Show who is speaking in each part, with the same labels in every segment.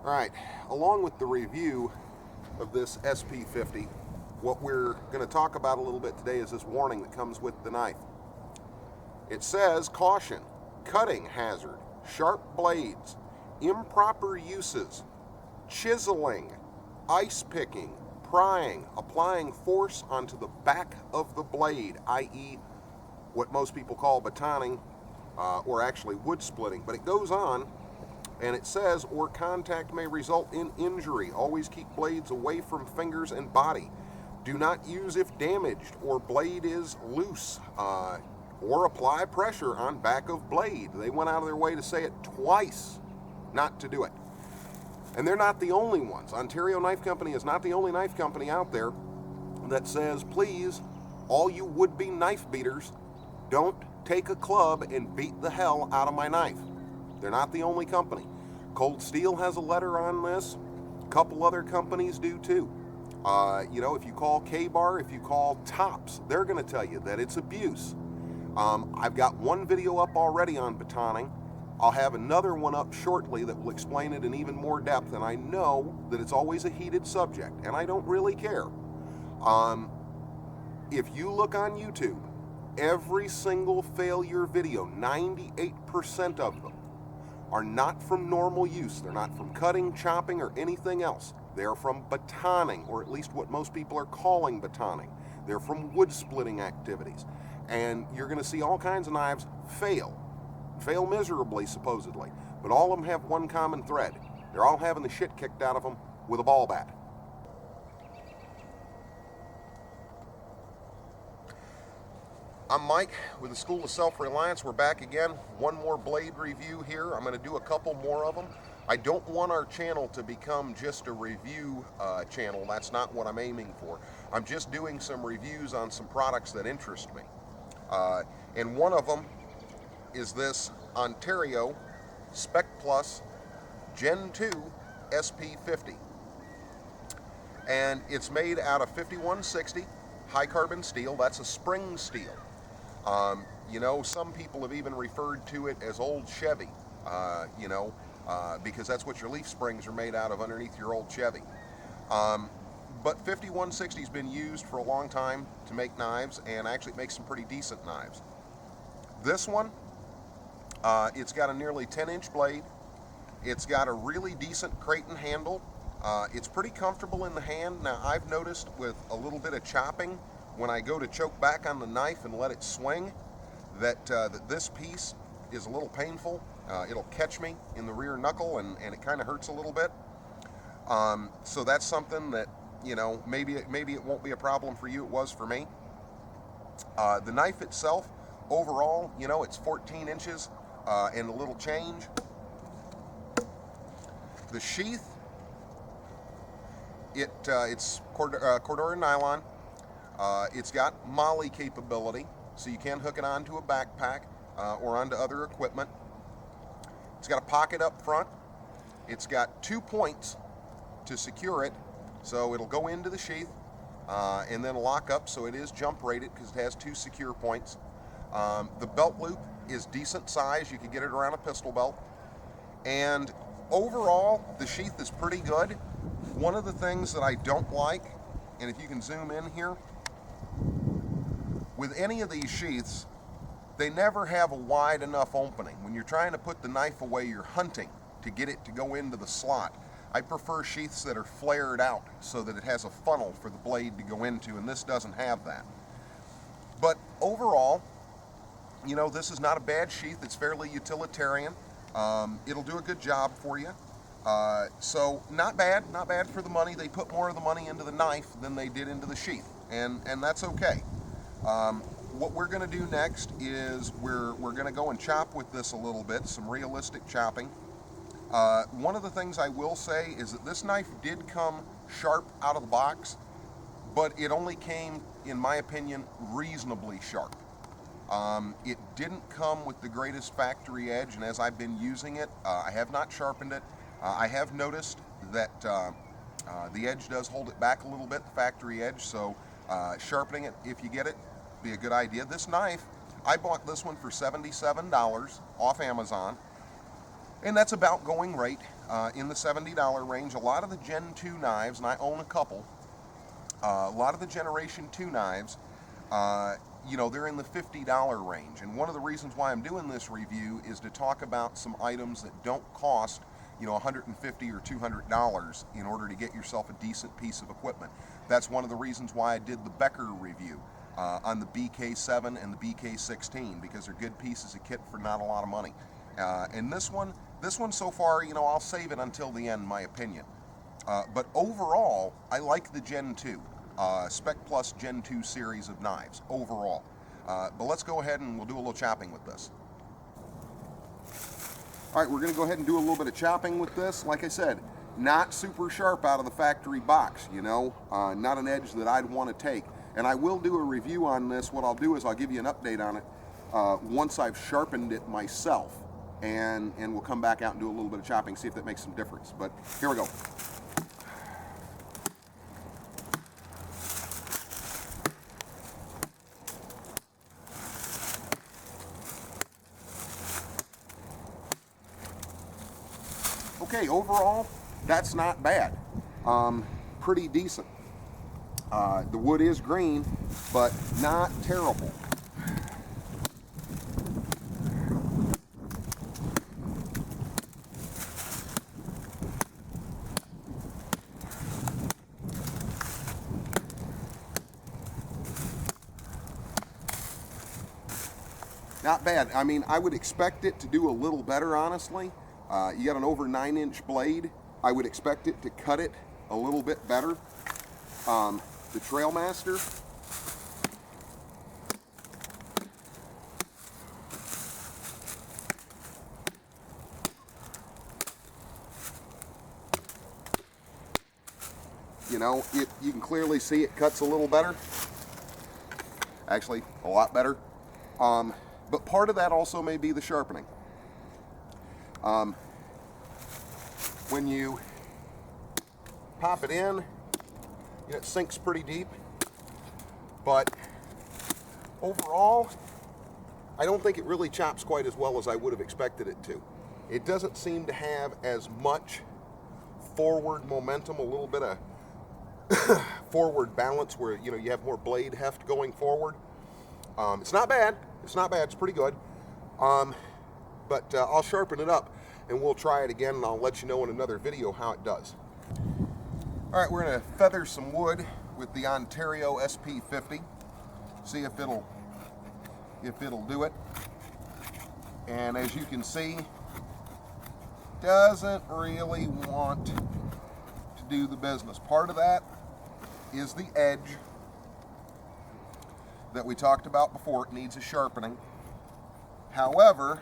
Speaker 1: All right, along with the review of this SP50, what we're going to talk about a little bit today is this warning that comes with the knife. It says, caution, cutting hazard, sharp blades, improper uses, chiseling, ice picking, prying, applying force onto the back of the blade, i.e. what most people call batoning, or actually wood splitting. But it goes on, and it says, or contact may result in injury. Always keep blades away from fingers and body. Do not use if damaged or blade is loose, or apply pressure on back of blade. They went out of their way to say it twice not to do it. And they're not the only ones. Ontario Knife Company is not the only knife company out there that says, please, all you would-be knife beaters, don't take a club and beat the hell out of my knife. They're not the only company. Cold Steel has a letter on this. A couple other companies do too. If you call K-Bar, if you call Tops, they're going to tell you that it's abuse. I've got one video up already on batoning. I'll have another one up shortly that will explain it in even more depth, and I know that it's always a heated subject, and I don't really care. If you look on YouTube, every single failure video, 98% of them, are not from normal use. They're not from cutting, chopping, or anything else. They're from batoning, or at least what most people are calling batoning. They're from wood splitting activities. And you're going to see all kinds of knives fail miserably, supposedly. But all of them have one common thread. They're all having the shit kicked out of them with a ball bat. I'm Mike with the School of Self-Reliance. We're back again. One more blade review here. I'm going to do a couple more of them. I don't want our channel to become just a review channel. That's not what I'm aiming for. I'm just doing some reviews on some products that interest me. And one of them is this Ontario Spec-Plus Gen 2 SP50. And it's made out of 5160 high carbon steel. That's a spring steel. Some people have even referred to it as old Chevy, because that's what your leaf springs are made out of underneath your old Chevy. But 5160 has been used for a long time to make knives, and actually it makes some pretty decent knives. This one, it's got a nearly 10-inch blade. It's got a really decent Creighton handle. It's pretty comfortable in the hand. Now, I've noticed with a little bit of chopping, when I go to choke back on the knife and let it swing, that this piece is a little painful. It'll catch me in the rear knuckle, and it kind of hurts a little bit. So that's something that, maybe it won't be a problem for you. It was for me. The knife itself, overall, it's 14 inches and a little change. The sheath, it's Cordura nylon. It's got MOLLE capability, so you can hook it onto a backpack or onto other equipment. It's got a pocket up front. It's got 2 points to secure it, so it'll go into the sheath and then lock up, so it is jump rated because it has 2 secure points. The belt loop is decent size. You can get it around a pistol belt. And overall, the sheath is pretty good. One of the things that I don't like, and if you can zoom in here, with any of these sheaths, they never have a wide enough opening. When you're trying to put the knife away, you're hunting to get it to go into the slot. I prefer sheaths that are flared out so that it has a funnel for the blade to go into, and this doesn't have that. But overall, this is not a bad sheath. It's fairly utilitarian. It'll do a good job for you. So not bad for the money. They put more of the money into the knife than they did into the sheath, and that's okay. What we're going to do next is we're going to go and chop with this a little bit, some realistic chopping. One of the things I will say is that this knife did come sharp out of the box, but it only came, in my opinion, reasonably sharp. It didn't come with the greatest factory edge, and as I've been using it, I have not sharpened it. I have noticed that the edge does hold it back a little bit, the factory edge, so sharpening it, if you get it, be a good idea. This knife, I bought this one for $77 off Amazon, And that's about going right in the $70 range. A lot of the Gen 2 knives, and I own a couple, a lot of the Generation 2 knives, you know, they're in the $50 range. And one of the reasons why I'm doing this review is to talk about some items that don't cost, you know, $150 or $200 in order to get yourself a decent piece of equipment. That's one of the reasons why I did the Becker review on the BK7 and the BK16, because they're good pieces of kit for not a lot of money. And this one so far, you know, I'll save it until the end, my opinion. But overall, I like the Gen 2, Spec-Plus Gen 2 series of knives, overall. But let's go ahead and we'll do a little chopping with this. All right, we're gonna go ahead and do a little bit of chopping with this. Like I said, not super sharp out of the factory box, you know, not an edge that I'd wanna take. And I will do a review on this. What I'll do is I'll give you an update on it once I've sharpened it myself. And we'll come back out and do a little bit of chopping, see if that makes some difference. But here we go. Okay, overall, that's not bad. Pretty decent. The wood is green, but not terrible. Not bad. I mean, I would expect it to do a little better, honestly. You got an over 9-inch blade. I would expect it to cut it a little bit better. The Trailmaster, you know, you can clearly see it cuts a little better. Actually, a lot better. But part of that also may be the sharpening. When you pop it in, you know, it sinks pretty deep, but overall, I don't think it really chops quite as well as I would have expected it to. It doesn't seem to have as much forward momentum, a little bit of forward balance where, you know, you have more blade heft going forward. It's not bad. It's not bad. It's pretty good. But I'll sharpen it up and we'll try it again, and I'll let you know in another video how it does. All right, we're going to feather some wood with the Ontario SP50. See if it'll do it. And as you can see, doesn't really want to do the business. Part of that is the edge that we talked about before. It needs a sharpening. However,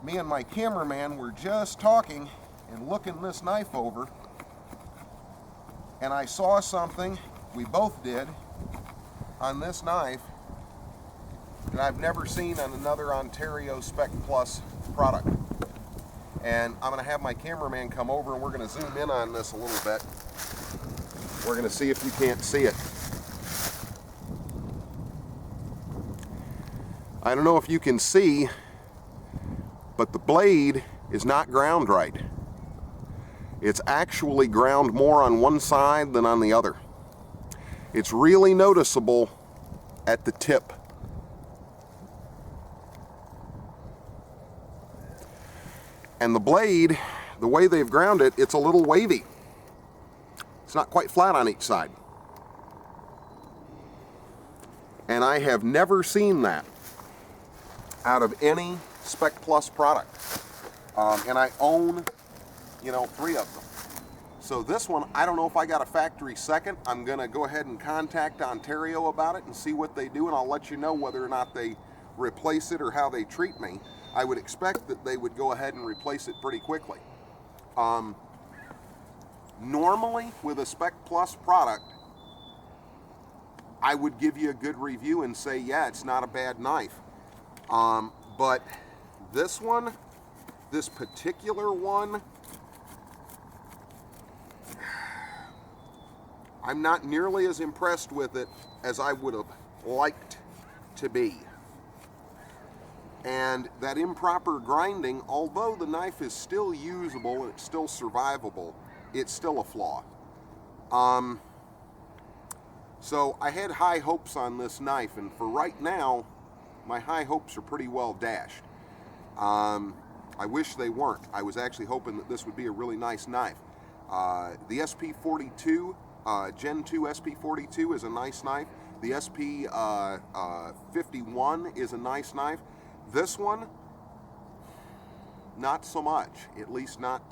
Speaker 1: me and my cameraman were just talking and looking this knife over, and I saw something, we both did, on this knife that I've never seen on another Ontario Spec-Plus product. And I'm going to have my cameraman come over and we're going to zoom in on this a little bit. We're going to see if you can't see it. I don't know if you can see, but the blade is not ground right. It's actually ground more on one side than on the other. It's really noticeable at the tip. And the blade, the way they've ground it, it's a little wavy. It's not quite flat on each side. And I have never seen that out of any Spec-Plus product. And I own, you know, 3 of them. So this one, I don't know if I got a factory second. I'm gonna go ahead and contact Ontario about it and see what they do, and I'll let you know whether or not they replace it or how they treat me. I would expect that they would go ahead and replace it pretty quickly. Normally, with a Spec-Plus product, I would give you a good review and say, yeah, it's not a bad knife. But this one, this particular one, I'm not nearly as impressed with it as I would have liked to be. And that improper grinding, although the knife is still usable and it's still survivable, it's still a flaw. So I had high hopes on this knife, and for right now, my high hopes are pretty well dashed. I wish they weren't. I was actually hoping that this would be a really nice knife. The SP42, Gen 2 SP42 is a nice knife. The SP51 is a nice knife. This one, not so much, at least not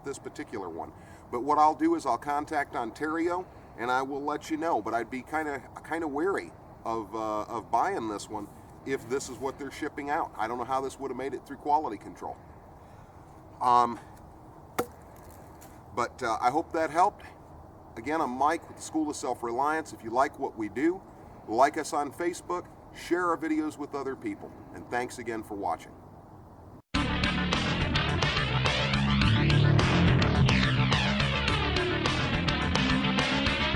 Speaker 1: this particular one. But what I'll do is I'll contact Ontario and I will let you know. But I'd be kind of wary of buying this one if this is what they're shipping out. I don't know how this would have made it through quality control. But I hope that helped. Again, I'm Mike with the School of Self-Reliance. If you like what we do, like us on Facebook, share our videos with other people. And thanks again for watching.